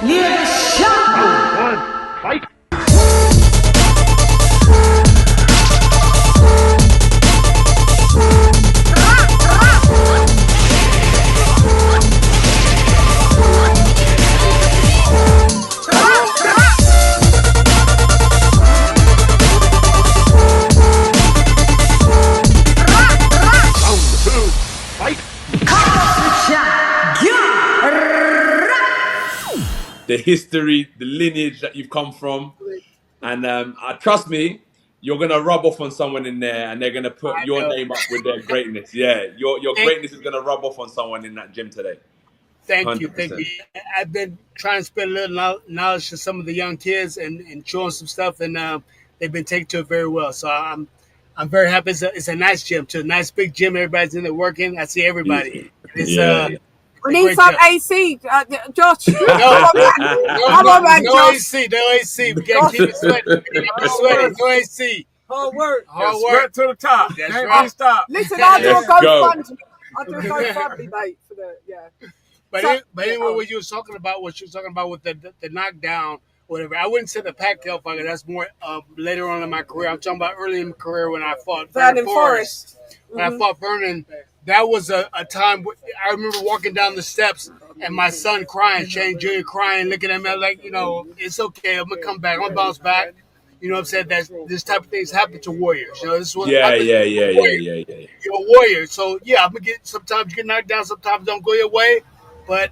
Round one, fight! The history, the lineage that you've come from, and trust me, you're gonna rub off on someone in there, and they're gonna put your name up with their greatness. Yeah, your greatness is gonna rub off on someone in that gym today. Thank you. I've been trying to spread a little knowledge to some of the young kids and showing some stuff, and they've been taking to it very well. So I'm very happy. It's a nice gym too, nice big gym. Everybody's in there working. I see everybody. We need some AC, Josh. No AC. We gotta keep it sweating. No AC. Hard work. Sweat to the top. That's right. Stop. Listen, I'll do a GoFundMe. I'll do a GoFundMe, mate, for the But anyway, what you were talking about with the knockdown, whatever. I wouldn't say the Pacquiao fight. That's more later on in my career. I'm talking about early in my career when I fought Vernon Forrest. When I fought Vernon, that was a time. I remember walking down the steps and my son crying, Shane Jr. crying, looking at me like, it's okay. I'm gonna come back. I'm gonna bounce back. You know what I'm saying? That this type of things happen to warriors. This was yeah. You're a warrior, so I'm gonna get. Sometimes you get knocked down. Sometimes don't go your way, but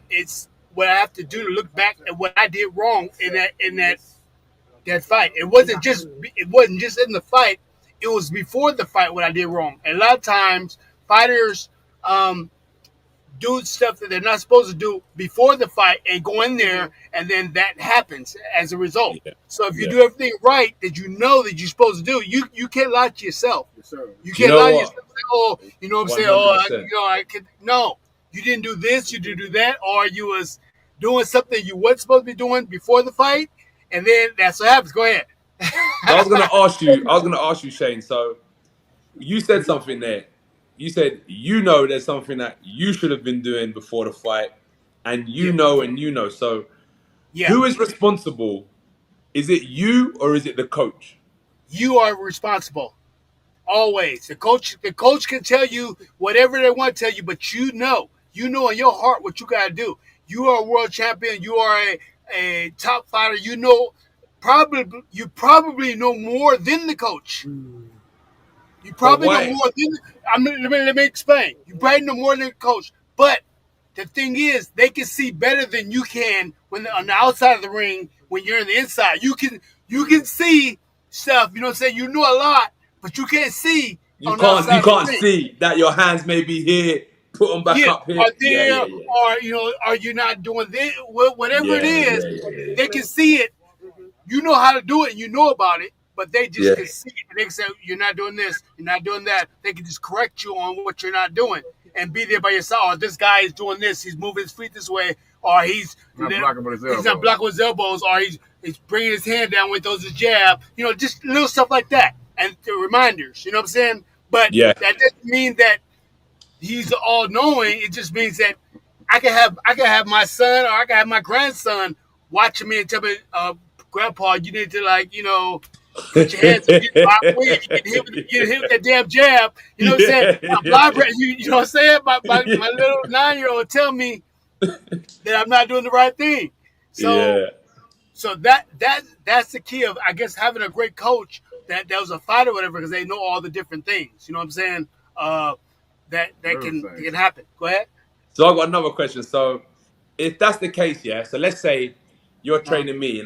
it's what I have to do to look back at what I did wrong in that fight. It wasn't just in the fight. It was before the fight what I did wrong. And a lot of times fighters do stuff that they're not supposed to do before the fight and go in there, and then that happens as a result. Yeah. So if you do everything right that you know that you're supposed to do, you can't lie to yourself. Yes, sir. You can't lie to yourself. Oh, you know what I'm saying? 100%. I could. No, you didn't do this. You didn't do that, or you was doing something you weren't supposed to be doing before the fight, and then that's what happens. Go ahead. I was gonna ask you, Shane. So you said something there. You said there's something that you should have been doing before the fight, and you know. So who is responsible? Is it you or is it the coach? You are responsible. Always. The coach can tell you whatever they want to tell you, but you know in your heart what you gotta do. You are a world champion, you are a top fighter, you probably know more than the coach. You probably know more than let me explain. You probably know more than the coach. But the thing is, they can see better than you can when on the outside of the ring. When you're in the inside, you can see stuff. You know what I'm saying? You know a lot, but you can't see. You can't see that your hands may be here. Put them back up here. Or there, or are you not doing this? Whatever it is, they can see it. You know how to do it, and you know about it. But they just can see it. And they can say, you're not doing this, you're not doing that. They can just correct you on what you're not doing and be there by your side. Or this guy is doing this, he's moving his feet this way, or he's not blocking with his elbows, or he's bringing his hand down when he throws his jab. Just little stuff like that. And the reminders, you know what I'm saying? But that doesn't mean that he's all-knowing. It just means that I can have my son or I can have my grandson watching me and tell me, Grandpa, you need to put your hands up, get my way, get hit with that damn jab. You know what I'm saying? You know what I'm saying? My little 9-year-old tell me that I'm not doing the right thing. So that's the key of, I guess, having a great coach that was a fighter or whatever, because they know all the different things. You know what I'm saying? That can happen. Go ahead. So I've got another question. So if that's the case, so let's say you're training me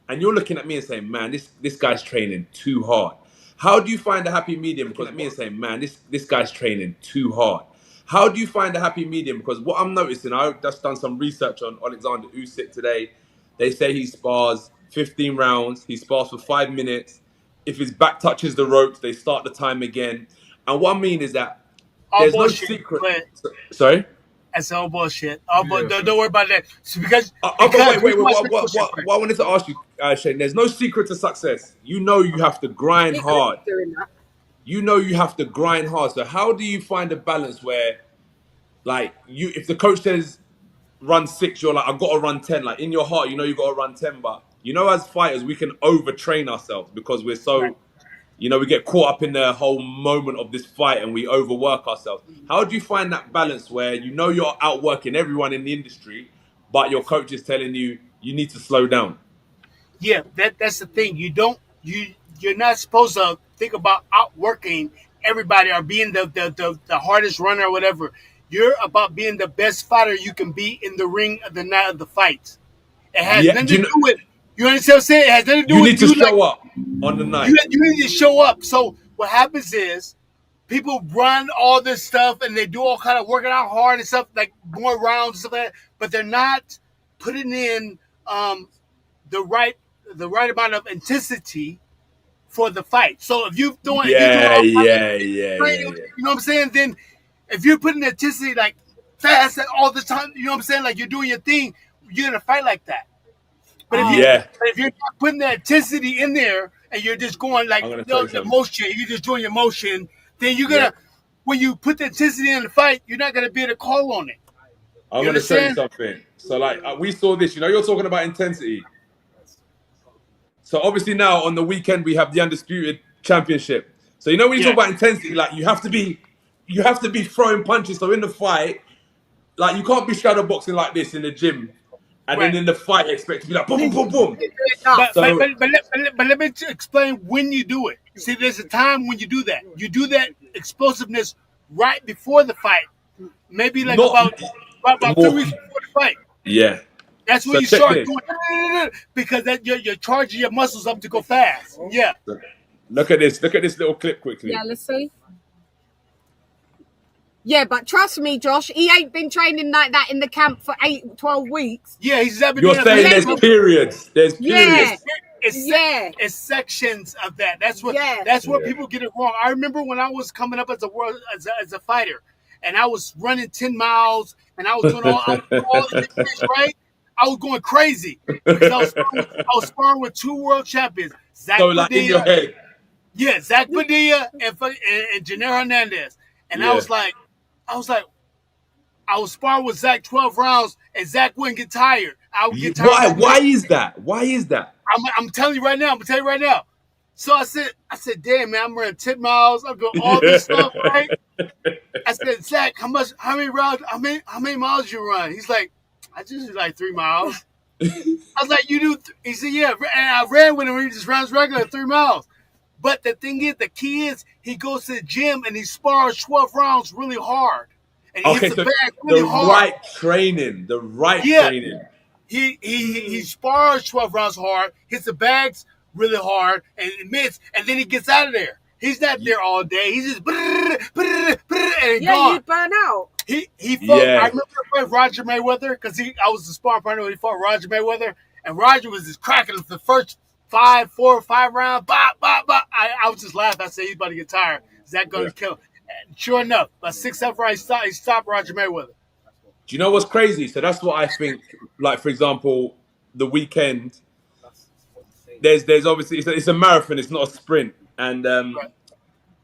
and you're looking at me and saying, man, this guy's training too hard. How do you find a happy medium? Because at me and saying, man, this guy's training too hard. How do you find a happy medium? Because what I'm noticing, I've just done some research on Alexander Usyk today. They say he spars 15 rounds. He spars for 5 minutes. If his back touches the ropes, they start the time again. And what I mean is that there's no secret. Sorry? That's all bullshit. Don't worry about that. So because wait. What I wanted to ask you, Shane, there's no secret to success. You have to grind hard. You have to grind hard. So how do you find a balance where, if the coach says run 6, you're like, I've got to run 10. Like in your heart, you know you got to run 10, but as fighters, we can overtrain ourselves because we're so, we get caught up in the whole moment of this fight and we overwork ourselves. How do you find that balance where you're outworking everyone in the industry, but your coach is telling you need to slow down? Yeah, that's the thing. You're not supposed to think about outworking everybody or being the hardest runner or whatever. You're about being the best fighter you can be in the ring of the night of the fight. It has Yeah, nothing to do with, you understand what I'm saying? It has nothing to do you with need to show up on the night. You need to show up. So what happens is people run all this stuff and they do all kind of working out hard and stuff, like more rounds and stuff like that, but they're not putting in the right amount of intensity for the fight. So if you're doing, you know what I'm saying? Then if you're putting intensity like fast all the time, you know what I'm saying? Like you're doing your thing, you're gonna fight like that. But if you're not putting that intensity in there and you're just going like the motion, you're just doing your motion, then you're gonna when you put the intensity in the fight, you're not gonna be able to call on it. I'm gonna show you something. So like we saw this, you're talking about intensity. So obviously now on the weekend we have the Undisputed Championship. So when you talk about intensity, like you have to be throwing punches. So in the fight, like you can't be shadow boxing like this in the gym, and then in the fight expect to be like boom, boom, boom, boom. But let me explain when you do it. See, there's a time when you do that. You do that explosiveness right before the fight, maybe like about 2 weeks before the fight. Yeah. That's when you start doing because that you're charging your muscles up to go fast. Yeah. Look at this. Look at this little clip quickly. Yeah, let's see. Yeah, but trust me, Josh, he ain't been training like that in the camp for 12 weeks. Yeah, he's never. You're saying there's periods. There's periods. It's sections of that. That's where people get it wrong. I remember when I was coming up as a fighter, and I was running 10 miles, and I was doing all the things right. I was going crazy because I was sparring with 2 world champions. Zach so like in your head. Yeah, Zach Padilla and Janelle Hernandez. And I was sparring with Zach 12 rounds, and Zach wouldn't get tired. I would get tired. Why is that? Why is that? I'm telling you right now. So I said, damn man, I'm running 10 miles. I'm doing all this stuff, right? I said, Zach, how many miles you run? He's like, I just do like 3 miles. I was like, you do? He said, yeah. And I ran with him. He just runs regular 3 miles. But the thing is, the key is, he goes to the gym and he spars 12 rounds really hard. And he hits the bag really hard. Right training. The right training. He spars 12 rounds hard, hits the bags really hard, and admits, and then he gets out of there. He's not there all day. He's just and gone. You burn out. He fought. I remember I fought Roger Mayweather because I was the sparring partner when he fought Roger Mayweather, and Roger was just cracking the first 4 or 5 rounds. I was just laughing. I said he's about to get tired. Is that going to kill him? And sure enough, about 6, 7 rounds, he stopped Roger Mayweather. Do you know what's crazy? So that's what I think. Like for example, the weekend. There's obviously it's a marathon. It's not a sprint. And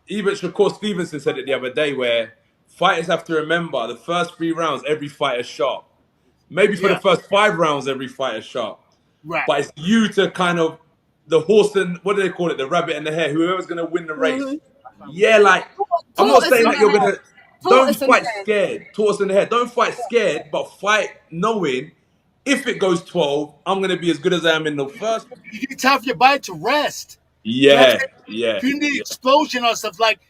even Shakur Stevenson said it the other day, where fighters have to remember the first 3 rounds, every fighter's sharp. Maybe for the first 5 rounds, every fighter's sharp. Right. But it's you to kind of the horse and what do they call it? The rabbit and the hare. Whoever's going to win the race. Mm-hmm. Yeah, like I'm not saying that you're going to. Don't fight scared. Tortoise in the head. Don't fight scared, but fight knowing if it goes 12, I'm going to be as good as I am in the first. You need time for your body to rest. Yeah. You need explosion or stuff. Like,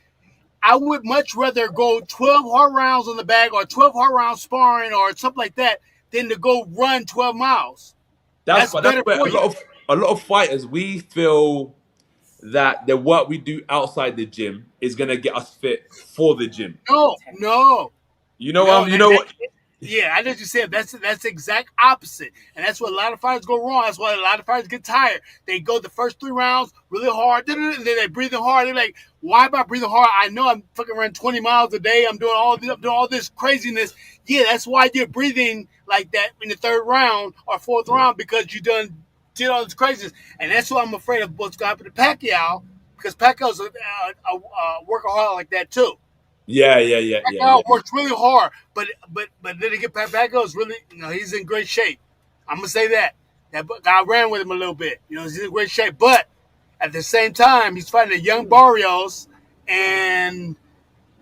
I would much rather go 12 hard rounds on the bag or 12 hard rounds sparring or something like that than to go run 12 miles. That's better for you. A lot of fighters, we feel that the work we do outside the gym is going to get us fit for the gym. No. You know what? Yeah, I know what you said. That's the exact opposite. And that's what a lot of fighters go wrong. That's why a lot of fighters get tired. They go the first 3 rounds really hard, and then they breathing hard. They're like, why am I breathing hard? I know I'm fucking running 20 miles a day. I'm doing all this craziness. Yeah, that's why you're breathing like that in the 3rd round or 4th round, because you did all this craziness. And that's what I'm afraid of what's going to happen to Pacquiao, because Pacquiao's a workaholic like that too. Pacquiao works really hard, but then again, Pacquiao is really, he's in great shape. I'm gonna say that. That guy ran with him a little bit. He's in great shape, but at the same time, he's fighting a young Barrios, and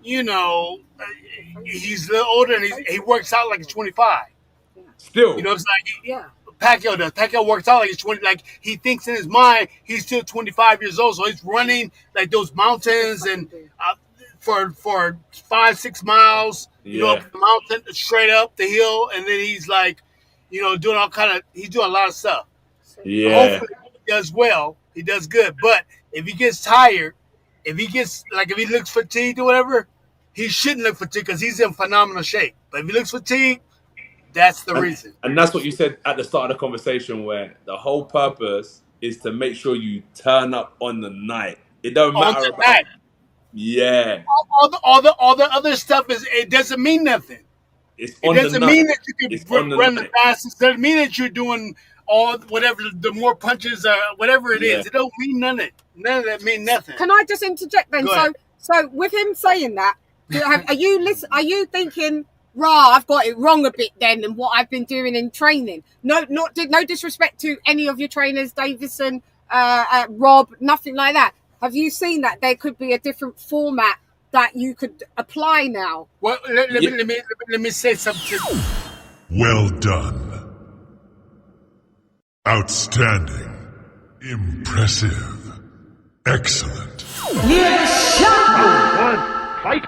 he's a little older, and he works out like he's 25. Still, it's like Pacquiao does. Pacquiao works out like he's 20. Like he thinks in his mind he's still 25 years old, so he's running like those mountains and for 5-6 miles, up the mountain, straight up the hill, and then he's like, doing all kind of. He's doing a lot of stuff. Yeah. Hopefully he does well. He does good, but if he gets tired, if he looks fatigued or whatever, he shouldn't look fatigued because he's in phenomenal shape. But if he looks fatigued, that's the reason. And that's what you said at the start of the conversation, where the whole purpose is to make sure you turn up on the night. It don't matter about night. Yeah. All the other stuff it doesn't mean nothing. It doesn't mean that you can run the fastest. It doesn't mean that you're doing all whatever the more punches or whatever it is. It don't mean none of it. None of that mean nothing. Can I just interject then? So with him saying that, are you thinking, I've got it wrong a bit then than what I've been doing in training? No disrespect to any of your trainers, Davison, Rob, nothing like that. Have you seen that there could be a different format that you could apply now? Well, let me say something. Well done. Outstanding. Impressive. Excellent. Round 1, fight!